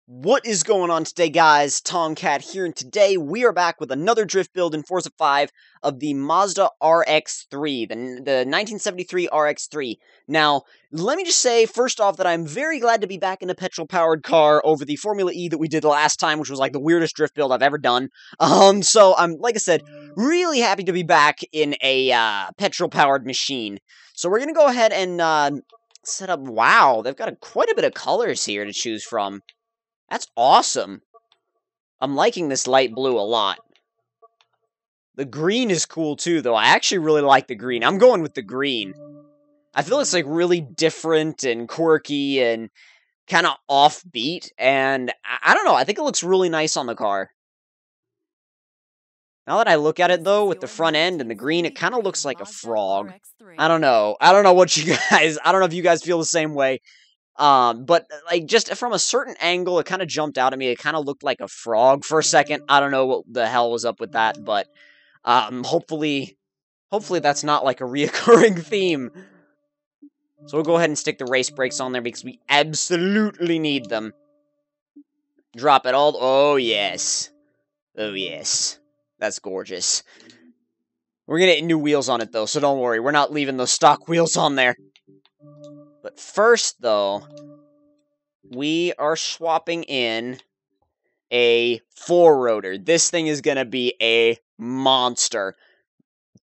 What is going on today, guys? Tomcat here, and today we are back with another drift build in Forza 5 of the Mazda RX-3, the 1973 RX-3. Now, let me just say, first off, that I'm very glad to be back in a petrol-powered car over the Formula E that we did last time, which was like the weirdest drift build I've ever done. So I'm, like I said, really happy to be back in a petrol-powered machine. So we're going to go ahead and set up, wow, they've got quite a bit of colors here to choose from. That's awesome. I'm liking this light blue a lot. The green is cool too, though. I actually really like the green. I'm going with the green. I feel it's like really different and quirky and kind of offbeat. And I don't know. I think it looks really nice on the car. Now that I look at it, though, with the front end and the green, it kind of looks like a frog. I don't know. I don't know what you guys... I don't know if you guys feel the same way. But, like, just from a certain angle, it kind of jumped out at me. It kind of looked like a frog for a second. I don't know what the hell was up with that, but, hopefully that's not, like, a reoccurring theme. So we'll go ahead and stick the race brakes on there because we absolutely need them. Drop it all. Oh, yes. Oh, yes. That's gorgeous. We're gonna get new wheels on it, though, so don't worry. We're not leaving those stock wheels on there. But first, though, we are swapping in a 4-rotor. This thing is going to be a monster.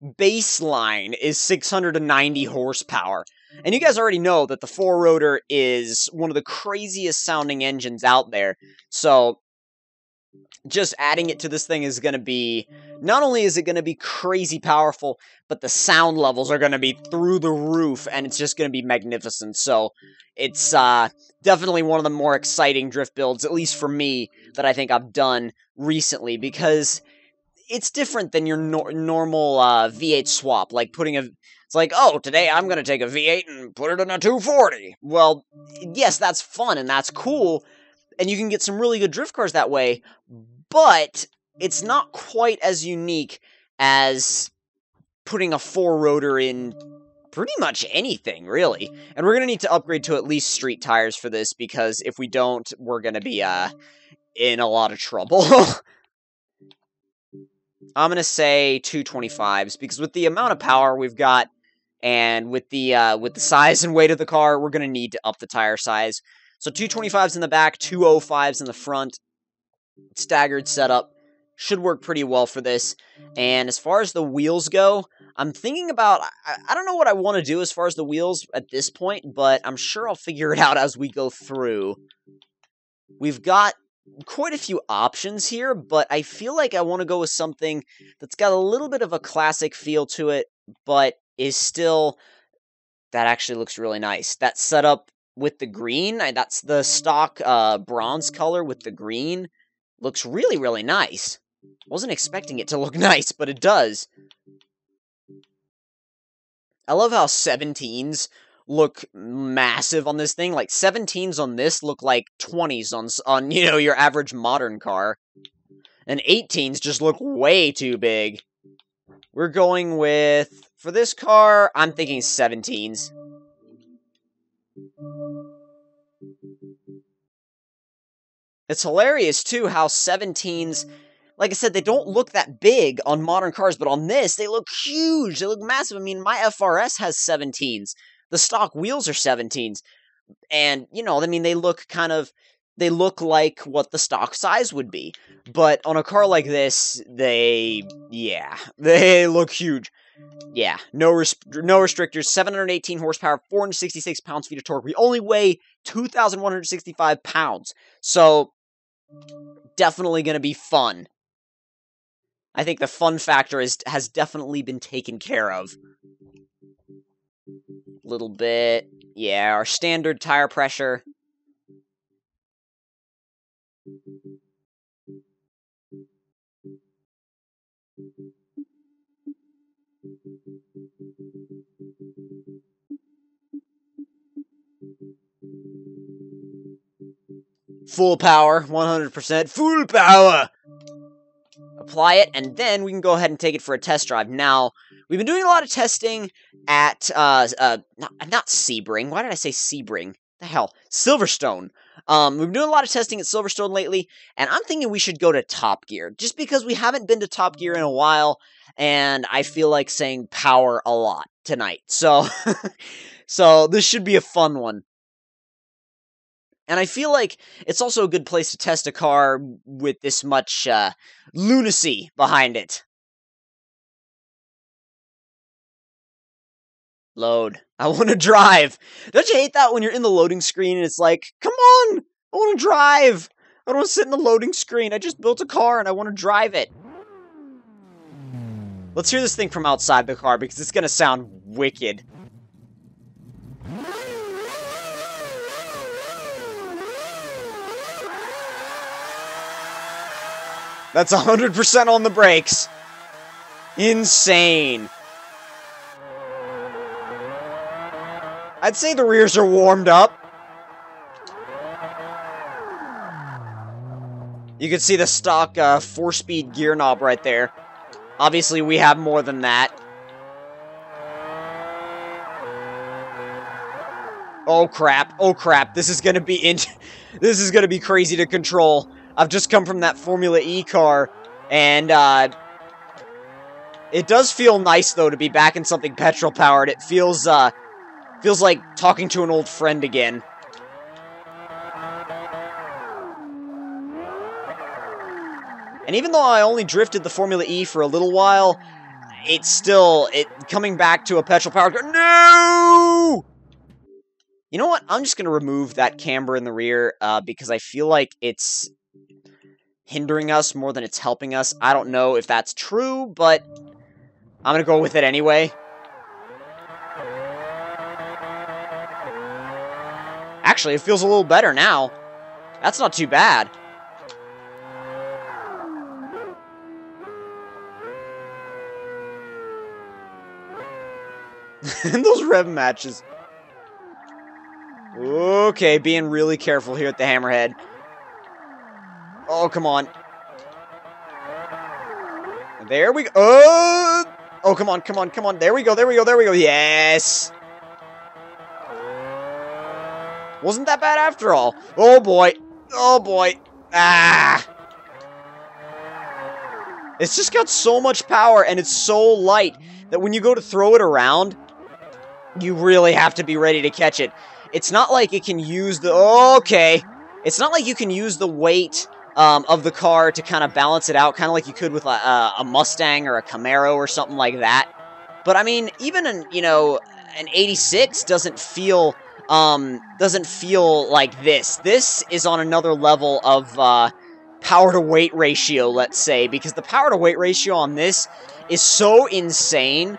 Baseline is 690 horsepower. And you guys already know that the 4-rotor is one of the craziest sounding engines out there. So, just adding it to this thing is going to be, not only is it going to be crazy powerful, but the sound levels are going to be through the roof, and it's just going to be magnificent. So, it's definitely one of the more exciting drift builds, at least for me, that I think I've done recently, because it's different than your normal V8 swap, like it's like, oh, today I'm going to take a V8 and put it in a 240. Well, yes, that's fun, and that's cool, and you can get some really good drift cars that way, but it's not quite as unique as putting a 4-rotor in pretty much anything, really. And we're going to need to upgrade to at least street tires for this, because if we don't, we're going to be in a lot of trouble. I'm going to say 225s, because with the amount of power we've got, and with the size and weight of the car, we're going to need to up the tire size. So 225s in the back, 205s in the front. Staggered setup. Should work pretty well for this. And as far as the wheels go, I'm thinking about... I don't know what I want to do as far as the wheels at this point, but I'm sure I'll figure it out as we go through. We've got quite a few options here, but I feel like I want to go with something that's got a little bit of a classic feel to it, but is still... That actually looks really nice. That setup with the green, that's the stock bronze color with the green, looks really, really nice. Wasn't expecting it to look nice, but it does. I love how 17s look massive on this thing. Like, 17s on this look like 20s on you know, your average modern car. And 18s just look way too big. We're going with, for this car, I'm thinking 17s. It's hilarious, too, how 17s, like I said, they don't look that big on modern cars, but on this, they look huge, they look massive. I mean, my FRS has 17s. The stock wheels are 17s. And, you know, I mean, they look like what the stock size would be. But on a car like this, they look huge. Yeah, no restrictors, 718 horsepower, 466 pounds-feet of torque. We only weigh 2,165 pounds. So, definitely going to be fun. I think the fun factor has definitely been taken care of. Little bit. Yeah, our standard tire pressure. Full power, 100%. Full power! apply it, and then we can go ahead and take it for a test drive. Now, we've been doing a lot of testing at, not Sebring. Why did I say Sebring? The hell? Silverstone. We've been doing a lot of testing at Silverstone lately, and I'm thinking we should go to Top Gear, just because we haven't been to Top Gear in a while, and I feel like saying power a lot tonight. So, so this should be a fun one. And I feel like it's also a good place to test a car with this much lunacy behind it. Load. I want to drive. Don't you hate that when you're in the loading screen and it's like, come on, I want to drive. I don't want to sit in the loading screen. I just built a car and I want to drive it. Let's hear this thing from outside the car because it's going to sound wicked. That's 100% on the brakes. Insane. I'd say the rears are warmed up. You can see the stock 4-speed gear knob right there. Obviously, we have more than that. Oh crap! Oh crap! This is gonna be this is gonna be crazy to control. I've just come from that Formula E car, and it does feel nice though to be back in something petrol powered. It feels like talking to an old friend again. And even though I only drifted the Formula E for a little while, it's still coming back to a petrol powered car. No! You know what? I'm just gonna remove that camber in the rear because I feel like it's hindering us more than it's helping us. I don't know if that's true, but I'm gonna go with it anyway. Actually, it feels a little better now. That's not too bad. Those rev matches. Okay, being really careful here at the Hammerhead. Oh, come on. There we go. Oh, come on, come on, come on. There we go, there we go, there we go. Yes! Wasn't that bad after all. Oh, boy. Oh, boy. Ah! It's just got so much power, and it's so light that when you go to throw it around, you really have to be ready to catch it. It's not like it can use the... Okay. It's not like you can use the weight of the car to kind of balance it out, kind of like you could with a Mustang or a Camaro or something like that. But, I mean, even an 86 doesn't feel like this. This is on another level of power-to-weight ratio, let's say, because the power-to-weight ratio on this is so insane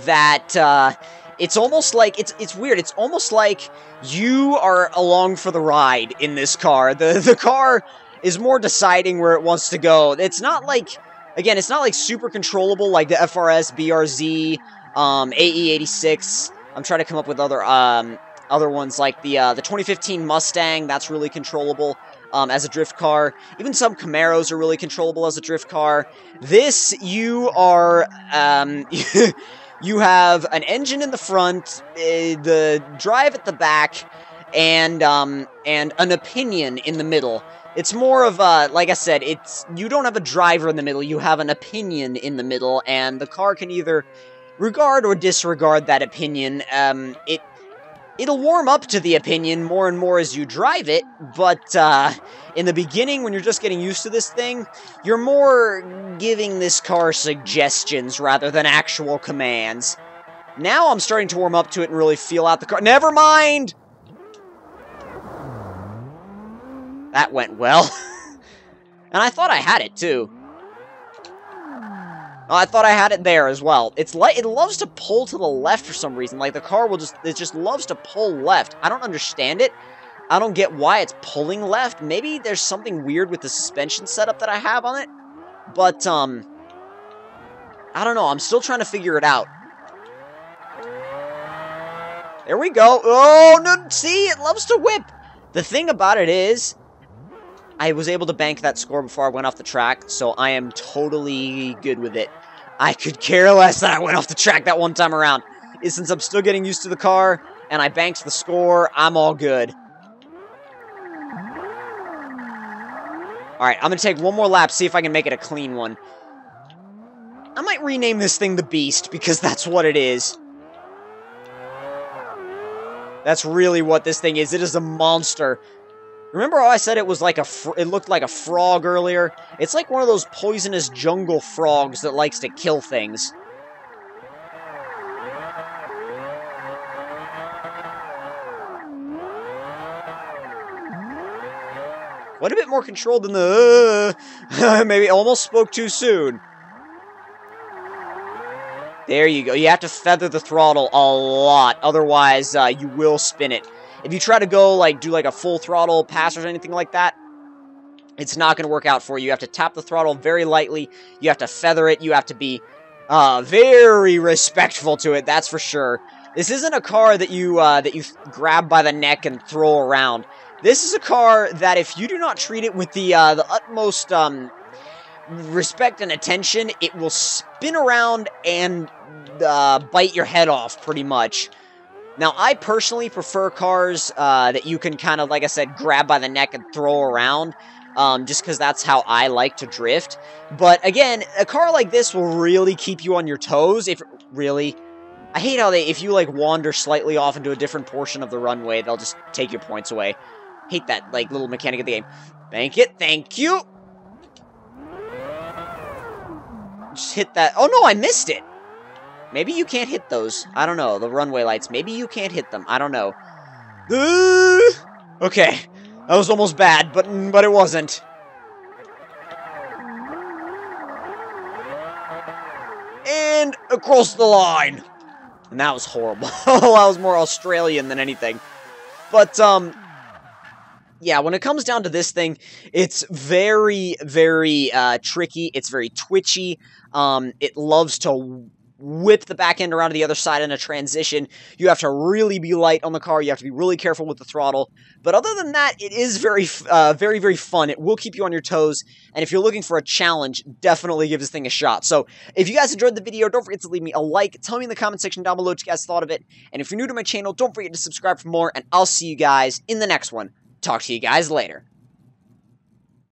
that it's almost like, it's weird, it's almost like you are along for the ride in this car. The car is more deciding where it wants to go. It's not like, again, it's not like super controllable like the FRS, BRZ, AE86. I'm trying to come up with other ones like the 2015 Mustang. That's really controllable as a drift car. Even some Camaros are really controllable as a drift car. This, you are you have an engine in the front, the drive at the back, and an opinion in the middle. It's more of a, like I said, you don't have a driver in the middle, you have an opinion in the middle, and the car can either regard or disregard that opinion. It'll warm up to the opinion more and more as you drive it, but in the beginning, when you're just getting used to this thing, you're more giving this car suggestions rather than actual commands. Now I'm starting to warm up to it and really feel out the car. Never mind! That went well. And I thought I had it, too. Oh, I thought I had it there as well. It loves to pull to the left for some reason. Like, the car it just loves to pull left. I don't understand it. I don't get why it's pulling left. Maybe there's something weird with the suspension setup that I have on it. But, I don't know. I'm still trying to figure it out. There we go. Oh, no, see? It loves to whip. The thing about it is, I was able to bank that score before I went off the track, so I am totally good with it. I could care less that I went off the track that one time around. Since I'm still getting used to the car, and I banked the score, I'm all good. Alright, I'm going to take one more lap, see if I can make it a clean one. I might rename this thing the Beast, because that's what it is. That's really what this thing is. It is a monster. Remember how I said it was like it looked like a frog earlier? It's like one of those poisonous jungle frogs that likes to kill things. Quite a bit more controlled than the... maybe almost spoke too soon. There you go. You have to feather the throttle a lot, otherwise you will spin it. If you try to go, like, do like a full throttle pass or anything like that, it's not going to work out for you. You have to tap the throttle very lightly. You have to feather it. You have to be very respectful to it, that's for sure. This isn't a car that you grab by the neck and throw around. This is a car that if you do not treat it with the utmost respect and attention, it will spin around and bite your head off, pretty much. Now, I personally prefer cars that you can kind of, like I said, grab by the neck and throw around, just because that's how I like to drift. But, again, a car like this will really keep you on your toes, if really... I hate how if you, like, wander slightly off into a different portion of the runway, they'll just take your points away. Hate that, like, little mechanic of the game. Bank it, thank you! Just hit that. Oh, no, I missed it! Maybe you can't hit those. I don't know. The runway lights. Maybe you can't hit them. I don't know. Okay. That was almost bad, but it wasn't. And across the line. And that was horrible. That was more Australian than anything. But, yeah, when it comes down to this thing, it's very, very tricky. It's very twitchy. It loves to whip the back end around to the other side in a transition. You have to really be light on the car. You have to be really careful with the throttle. But other than that, it is very, very fun. It will keep you on your toes. And if you're looking for a challenge, definitely give this thing a shot. So if you guys enjoyed the video, don't forget to leave me a like. Tell me in the comment section down below what you guys thought of it. And if you're new to my channel, don't forget to subscribe for more. And I'll see you guys in the next one. Talk to you guys later.